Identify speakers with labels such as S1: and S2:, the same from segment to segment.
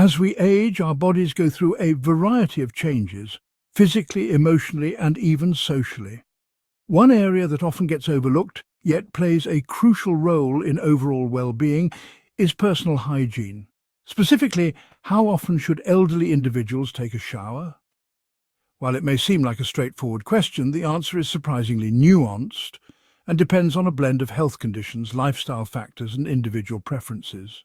S1: As we age, our bodies go through a variety of changes, physically, emotionally, and even socially. One area that often gets overlooked, yet plays a crucial role in overall well-being, is personal hygiene. Specifically, how often should elderly individuals take a shower? While it may seem like a straightforward question, the answer is surprisingly nuanced and depends on a blend of health conditions, lifestyle factors, and individual preferences.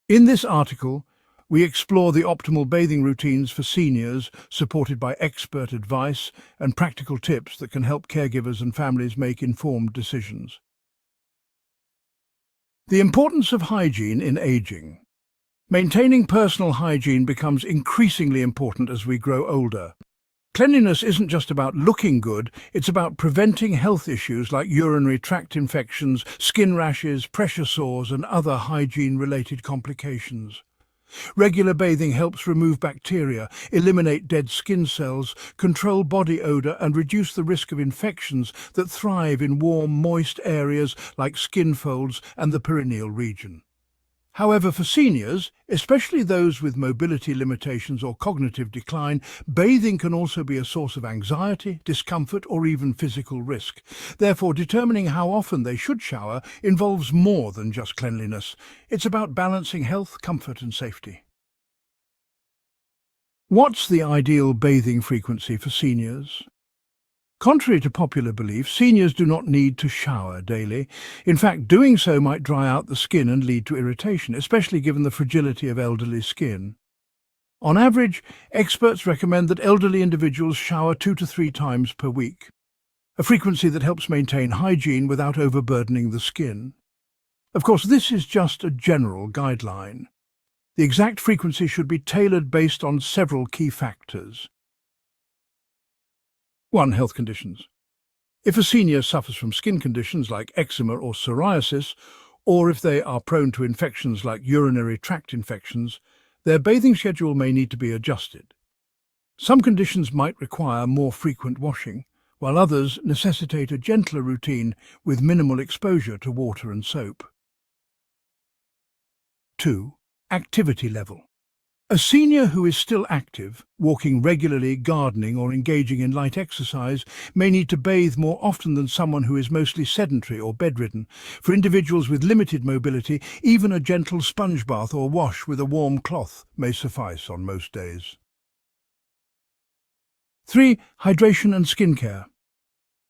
S1: In this article, we explore the optimal bathing routines for seniors, supported by expert advice and practical tips that can help caregivers and families make informed decisions. The importance of hygiene in aging. Maintaining personal hygiene becomes increasingly important as we grow older. Cleanliness isn't just about looking good, it's about preventing health issues like urinary tract infections, skin rashes, pressure sores, and other hygiene-related complications. Regular bathing helps remove bacteria, eliminate dead skin cells, control body odor, and reduce the risk of infections that thrive in warm, moist areas like skin folds and the perineal region. However, for seniors, especially those with mobility limitations or cognitive decline, bathing can also be a source of anxiety, discomfort, or even physical risk. Therefore, determining how often they should shower involves more than just cleanliness. It's about balancing health, comfort, and safety. What's the ideal bathing frequency for seniors? Contrary to popular belief, seniors do not need to shower daily. In fact, doing so might dry out the skin and lead to irritation, especially given the fragility of elderly skin. On average, experts recommend that elderly individuals shower 2 to 3 times per week, a frequency that helps maintain hygiene without overburdening the skin. Of course, this is just a general guideline. The exact frequency should be tailored based on several key factors. 1. Health conditions. If a senior suffers from skin conditions like eczema or psoriasis, or if they are prone to infections like urinary tract infections, their bathing schedule may need to be adjusted. Some conditions might require more frequent washing, while others necessitate a gentler routine with minimal exposure to water and soap. 2. Activity level. A senior who is still active, walking regularly, gardening, or engaging in light exercise may need to bathe more often than someone who is mostly sedentary or bedridden. For individuals with limited mobility, even a gentle sponge bath or wash with a warm cloth may suffice on most days. 3. Hydration and skincare.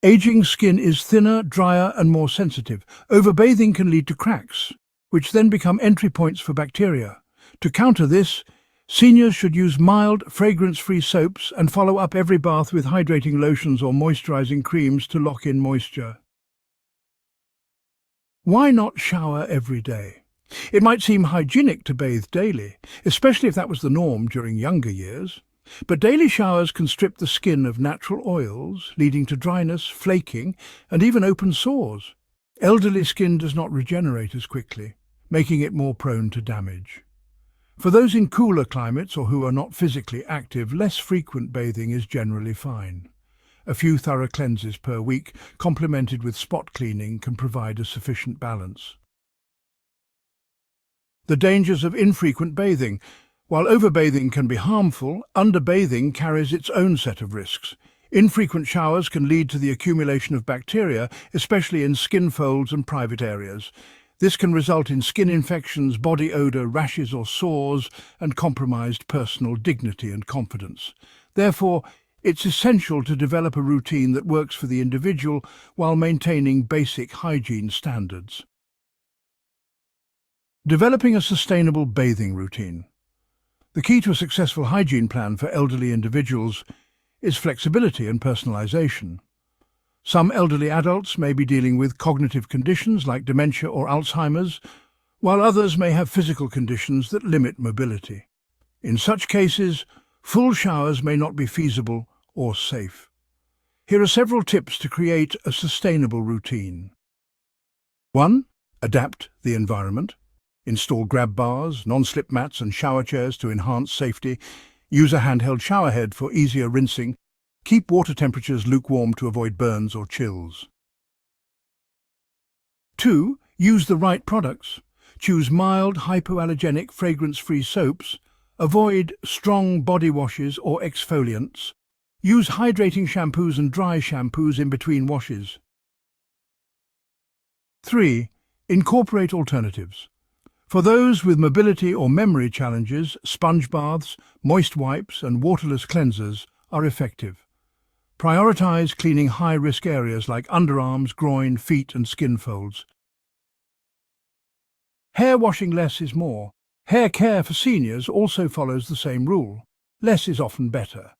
S1: Aging skin is thinner, drier, and more sensitive. Overbathing can lead to cracks, which then become entry points for bacteria. To counter this, seniors should use mild, fragrance-free soaps and follow up every bath with hydrating lotions or moisturizing creams to lock in moisture. Why not shower every day? It might seem hygienic to bathe daily, especially if that was the norm during younger years. But daily showers can strip the skin of natural oils, leading to dryness, flaking, and even open sores. Elderly skin does not regenerate as quickly, making it more prone to damage. For those in cooler climates or who are not physically active, less frequent bathing is generally fine. A few thorough cleanses per week, complemented with spot cleaning, can provide a sufficient balance. The dangers of infrequent bathing. While overbathing can be harmful, underbathing carries its own set of risks. Infrequent showers can lead to the accumulation of bacteria, especially in skin folds and private areas. This can result in skin infections, body odor, rashes or sores, and compromised personal dignity and confidence. Therefore, it's essential to develop a routine that works for the individual while maintaining basic hygiene standards. Developing a sustainable bathing routine. The key to a successful hygiene plan for elderly individuals is flexibility and personalization. Some elderly adults may be dealing with cognitive conditions like dementia or Alzheimer's, while others may have physical conditions that limit mobility. In such cases, full showers may not be feasible or safe. Here are several tips to create a sustainable routine. 1. Adapt the environment. Install grab bars, non-slip mats and shower chairs to enhance safety. Use a handheld shower head for easier rinsing. Keep water temperatures lukewarm to avoid burns or chills. 2. Use the right products. Choose mild, hypoallergenic, fragrance-free soaps, Avoid strong body washes or exfoliants. Use hydrating shampoos and dry shampoos in between washes. 3. Incorporate alternatives. For those with mobility or memory challenges, sponge baths, moist wipes and waterless cleansers are effective. Prioritize cleaning high-risk areas like underarms, groin, feet and skin folds. Hair washing less is more. Hair care for seniors also follows the same rule. Less is often better.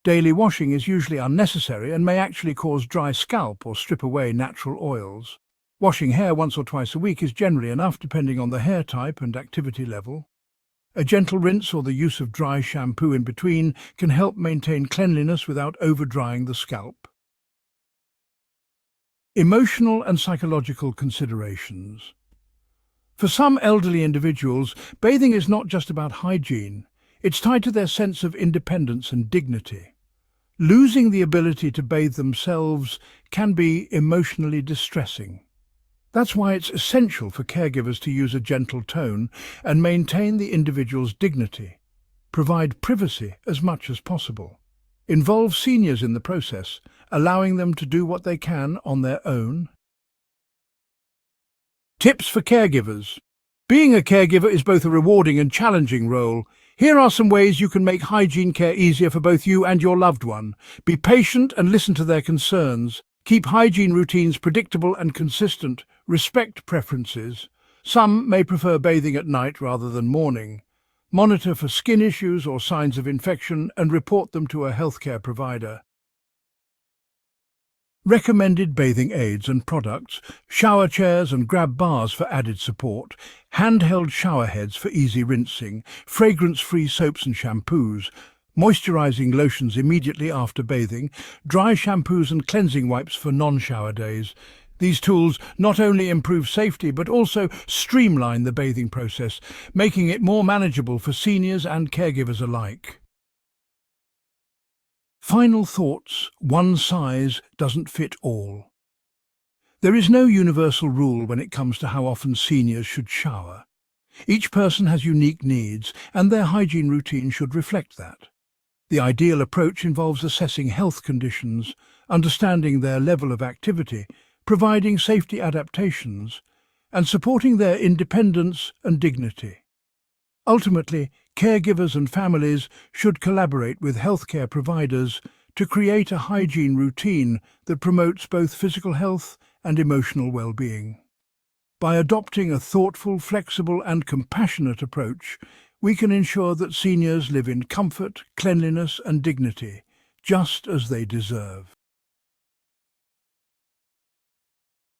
S1: Daily washing is usually unnecessary and may actually cause dry scalp or strip away natural oils. Washing hair once or twice a week is generally enough depending on the hair type and activity level. A gentle rinse or the use of dry shampoo in between can help maintain cleanliness without over-drying the scalp. Emotional and psychological considerations. For some elderly individuals, bathing is not just about hygiene. It's tied to their sense of independence and dignity. Losing the ability to bathe themselves can be emotionally distressing. That's why it's essential for caregivers to use a gentle tone and maintain the individual's dignity. Provide privacy as much as possible. Involve seniors in the process, allowing them to do what they can on their own. Tips for caregivers. Being a caregiver is both a rewarding and challenging role. Here are some ways you can make hygiene care easier for both you and your loved one. Be patient and listen to their concerns. Keep hygiene routines predictable and consistent. Respect preferences. Some may prefer bathing at night rather than morning. Monitor for skin issues or signs of infection and report them to a healthcare provider. Recommended bathing aids and products, shower chairs and grab bars for added support, handheld shower heads for easy rinsing, fragrance-free soaps and shampoos, moisturizing lotions immediately after bathing, dry shampoos and cleansing wipes for non-shower days. These tools not only improve safety but also streamline the bathing process, making it more manageable for seniors and caregivers alike. Final thoughts: one size doesn't fit all. There is no universal rule when it comes to how often seniors should shower. Each person has unique needs, and their hygiene routine should reflect that. The ideal approach involves assessing health conditions, understanding their level of activity, providing safety adaptations, and supporting their independence and dignity. Ultimately, caregivers and families should collaborate with healthcare providers to create a hygiene routine that promotes both physical health and emotional well-being. By adopting a thoughtful, flexible and compassionate approach, we can ensure that seniors live in comfort, cleanliness and dignity, just as they deserve.